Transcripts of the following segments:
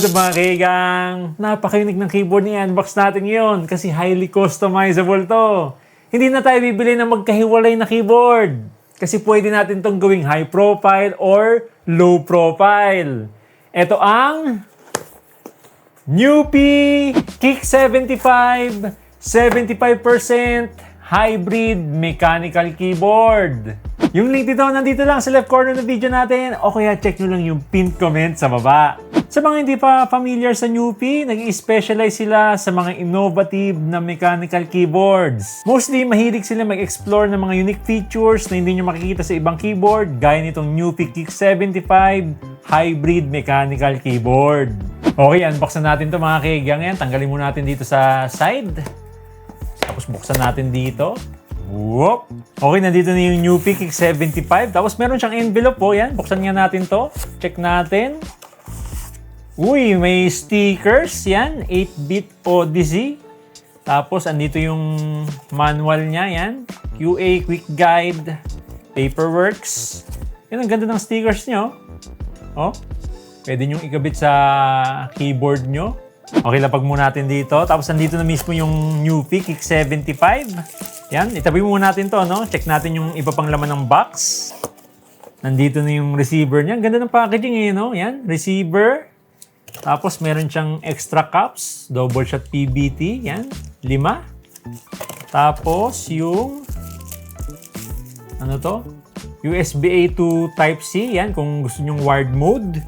What's up mga kaigang? Napaka-unique ng keyboard ni unbox natin ngayon kasi highly customizable to. Hindi na tayo bibili ng magkahiwalay na keyboard kasi pwede natin tong gawing high profile or low profile. Ito ang Newpie Kick 75 75% hybrid mechanical keyboard. Yung link dito nandito lang sa left corner ng video natin o kaya check nyo lang yung pinned comment sa baba. Sa mga hindi pa familiar sa Newpie, nag-i-specialize sila sa mga innovative na mechanical keyboards. Mostly, mahilig sila mag-explore ng mga unique features na hindi nyo makikita sa ibang keyboard gaya nitong Newpie Kick 75 hybrid mechanical keyboard. Okay, unbox na natin to mga kaigang. Yan, tanggalin muna natin dito sa side. Tapos buksan natin dito. Whoop! Okay, nandito na yung Newpie Kick 75. Tapos meron siyang envelope po. Yan, buksan nga natin to. Check natin. Uy, may stickers. Yan, 8-bit Odyssey. Tapos andito yung manual niya. Yan, QA Quick Guide. Paperworks. Yan, ang ganda ng stickers nyo. Oh, pwede nyo ikabit sa keyboard nyo. Okay, lapag muna natin dito. Tapos nandito na mismo yung Newpie Kick 75. Yan, itabi muna natin to, no? Check natin yung iba pang laman ng box. Nandito na yung receiver niya. Ganda ng packaging eh, no? Yan, receiver. Tapos meron siyang extra cups, double shot PBT, yan, 5. Tapos yung ano to? USB-A to Type-C, yan kung gusto nyong wired mode.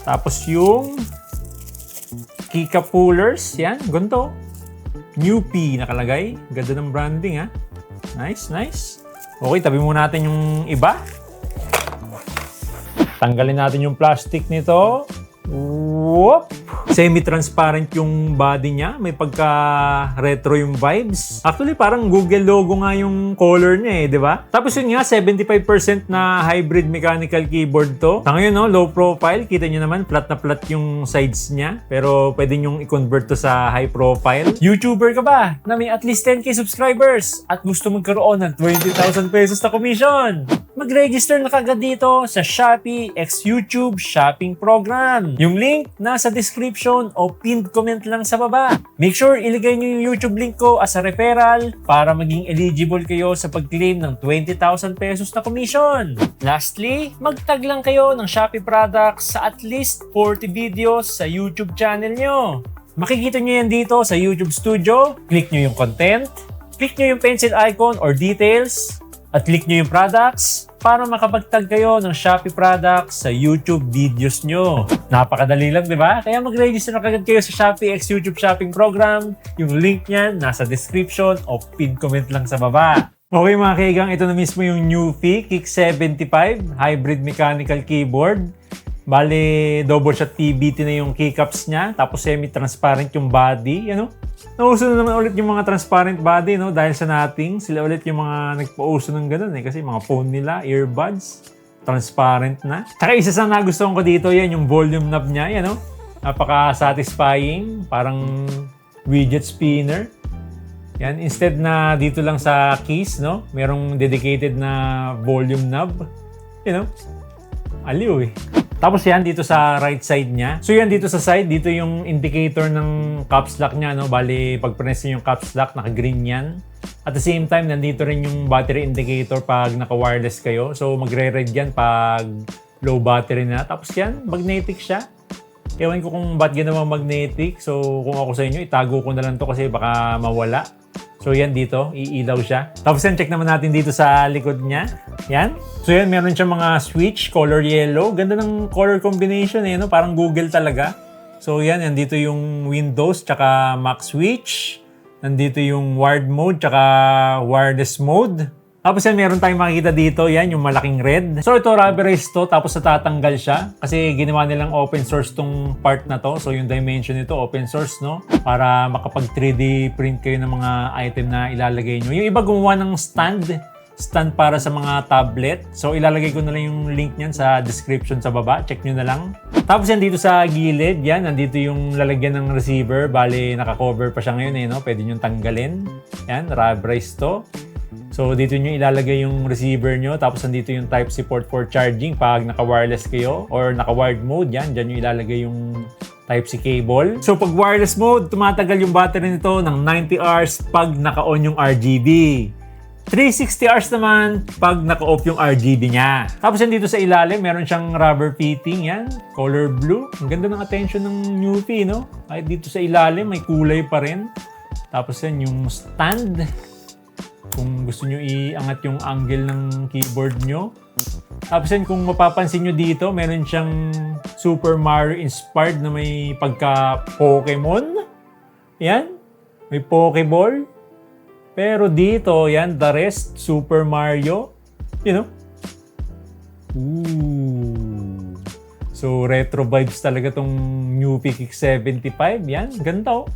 Tapos yung keycap pullers, yan, ganito. Newpie nakalagay. Ganda ng branding, ha. Nice, nice. Okay, tabi muna natin yung iba. Tanggalin natin yung plastic nito. Whoop! Semi-transparent yung body niya. May pagka-retro yung vibes. Actually, parang Google logo nga yung color niya eh, di ba? Tapos yun nga, 75% na hybrid mechanical keyboard to. Sa ngayon, no, low profile. Kita nyo naman, flat na flat yung sides niya. Pero pwede nyong i-convert to sa high profile. YouTuber ka ba na may at least 10k subscribers at gusto magkaroon ng 20,000 pesos na commission? Mag-register na kagad dito sa Shopee x YouTube Shopping Program. Yung link nasa description o pinned comment lang sa baba. Make sure ilagay nyo yung YouTube link ko as a referral para maging eligible kayo sa pag-claim ng 20,000 pesos na commission. Lastly, mag-tag lang kayo ng Shopee products sa at least 40 videos sa YouTube channel nyo. Makikita nyo yan dito sa YouTube Studio. Click nyo yung content, click nyo yung pencil icon or details, at click nyo yung products para makapagtag kayo ng Shopee products sa YouTube videos nyo. Napakadali lang, di ba? Kaya mag-register na kagad kayo sa Shopee x YouTube Shopping Program. Yung link niyan nasa description o pinned comment lang sa baba. Okay mga kaigang, ito na mismo yung Newpie Kick 75 hybrid mechanical keyboard. Bale, double shot PBT na yung keycaps niya, tapos semi-transparent yung body, ano? Nauso na naman ulit yung mga transparent body, no? Dahil sa Nothing, sila ulit yung mga nagpa-uso ng ganun eh. Kasi mga phone nila, earbuds, transparent na. Tsaka isa sa nagustuhan ko dito, yan, yung volume knob niya, yan, no? Napaka-satisfying, parang widget spinner. Yan, instead na dito lang sa keys, no? Merong dedicated na volume knob. You know? Aliw eh. Tapos yan, dito sa right side niya. So yan, dito sa side, dito yung indicator ng caps lock niya, no? Bali, pag press niyo yung caps lock, naka-green yan. At the same time, nandito rin yung battery indicator pag naka-wireless kayo. So magre-red yan pag low battery na. Tapos yan, magnetic siya. Ewan ko kung ba't ginawa magnetic. So kung ako sa inyo, itago ko na lang to kasi baka mawala. So yan dito, iilaw siya. Tapos yan, check naman natin dito sa likod niya. Yan. So yan, meron siyang mga switch, color yellow. Ganda ng color combination eh, no? Parang Google talaga. So yan, nandito yung Windows, tsaka Mac switch. Nandito yung wired mode, tsaka wireless mode. Tapos yan, meron tayong makikita dito, yan, yung malaking red. So ito, rubberized to, tapos natatanggal siya. Kasi ginawa nilang open source tong part na to. So yung dimension nito, open source, no? Para makapag 3D print kayo ng mga item na ilalagay nyo. Yung iba gumawa ng stand para sa mga tablet. So ilalagay ko na lang yung link niyan sa description sa baba. Check nyo na lang. Tapos yan dito sa gilid, yan, nandito yung lalagyan ng receiver. Bali, naka-cover pa siya ngayon eh, no? Pwede nyo tanggalin. Yan, rubberized to. So, dito nyo ilalagay yung receiver nyo. Tapos, nandito yung Type-C port for charging pag naka-wireless kayo or naka-wired mode. Yan, dyan nyo ilalagay yung Type-C cable. So pag wireless mode, tumatagal yung battery nito ng 90 hours pag naka-on yung RGB. 360 hours naman pag naka-off yung RGB niya. Tapos yan dito sa ilalim, meron siyang rubber fitting. Yan, color blue. Ang ganda ng attention ng Newfie, no? Kahit dito sa ilalim, may kulay pa rin. Tapos yan yung stand. Kung gusto nyo iangat yung angle ng keyboard nyo. Tapos yan, kung mapapansin nyo dito, meron siyang Super Mario inspired na may pagka-Pokemon. Yan, may Pokeball. Pero dito, yan, the rest, Super Mario. You know? Ooh. So, retro vibes talaga tong Newfie Kick 75. Yan, ganda oh.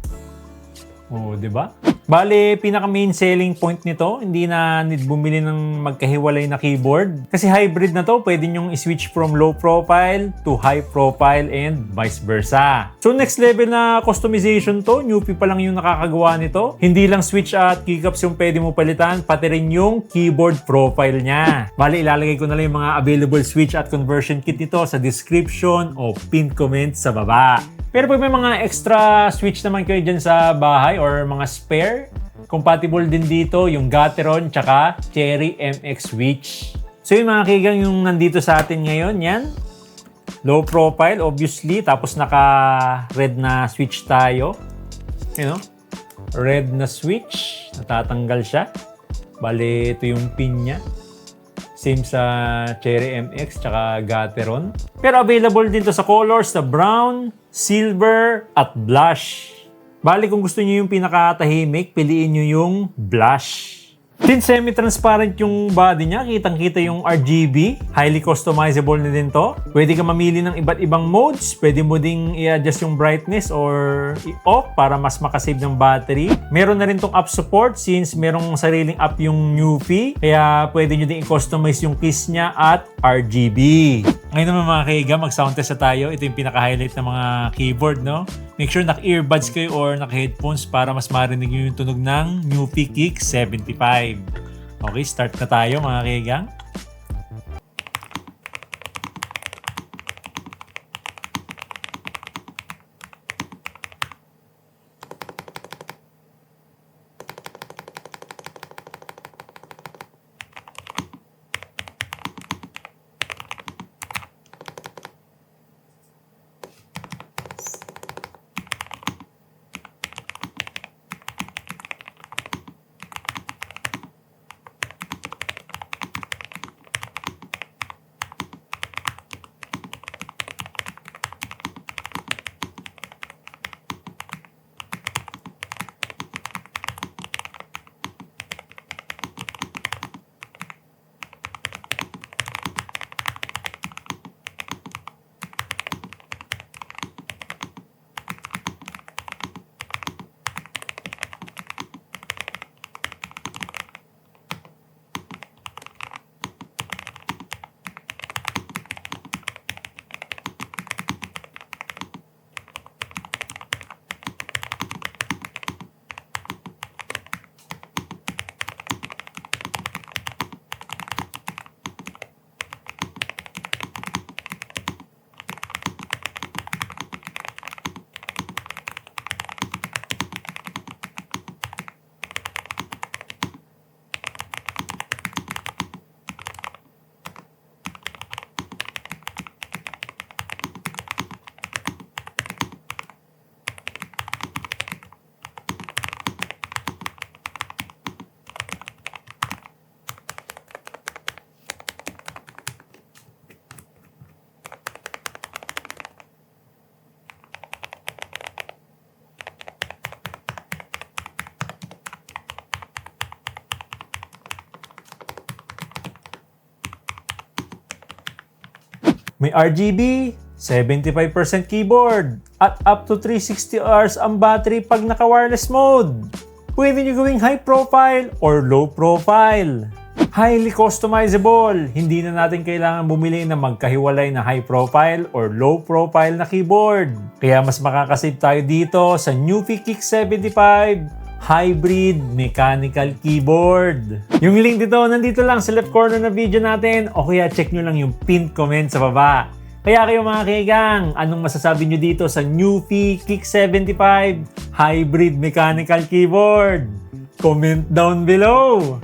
Oh, di ba? Bale, pinaka main selling point nito, hindi na need bumili ng magkahiwalay na keyboard. Kasi hybrid na to, pwede nyong i-switch from low profile to high profile and vice versa. So next level na customization to, Newfie pa lang yung nakakagawa nito. Hindi lang switch at keycaps yung pwede mo palitan, pati rin yung keyboard profile niya. Bale, ilalagay ko na lang yung mga available switch at conversion kit nito sa description o pinned comment sa baba. Pero pag may mga extra switch naman kayo dyan sa bahay or mga spare, compatible din dito yung Gateron tsaka Cherry MX switch. So yung mga kigang yung nandito sa atin ngayon, yan. Low profile, obviously. Tapos naka-red na switch tayo. You know? Red na switch. Natatanggal siya. Bale, ito yung pin niya. Same sa Cherry MX tsaka Gateron. Pero available din to sa colors na brown, silver, at blush. Bali kung gusto niyo yung pinakatahimik, piliin niyo yung blush. Since semi-transparent yung body niya, kitang-kita yung RGB. Highly customizable na din to. Pwede ka mamili ng iba't ibang modes. Pwede mo ding i-adjust yung brightness or i-off para mas makasave ng battery. Meron na rin tong app support since merong sariling app yung Newfie. Kaya pwede nyo din i-customize yung keys niya at RGB. Ngayon naman mga kaiga, mag-sound test na tayo. Ito yung pinaka-highlight ng mga keyboard, no? Make sure naka-earbuds kayo or naka-headphones para mas marinig nyo yung tunog ng Newfie Kick 75. Okay, start na tayo mga kaigang. May RGB, 75% keyboard, at up to 360 hours ang battery pag naka-wireless mode. Pwede nyo gawing high profile or low profile. Highly customizable. Hindi na natin kailangan bumili ng magkahiwalay na high profile or low profile na keyboard. Kaya mas makakasave tayo dito sa Newfie Kick 75 Hybrid Mechanical Keyboard. Yung link dito, nandito lang sa left corner na video natin o kaya check nyo lang yung pinned comment sa baba. Kaya kayo mga kaigang, anong masasabi nyo dito sa Newfie Kick 75 Hybrid Mechanical Keyboard? Comment down below!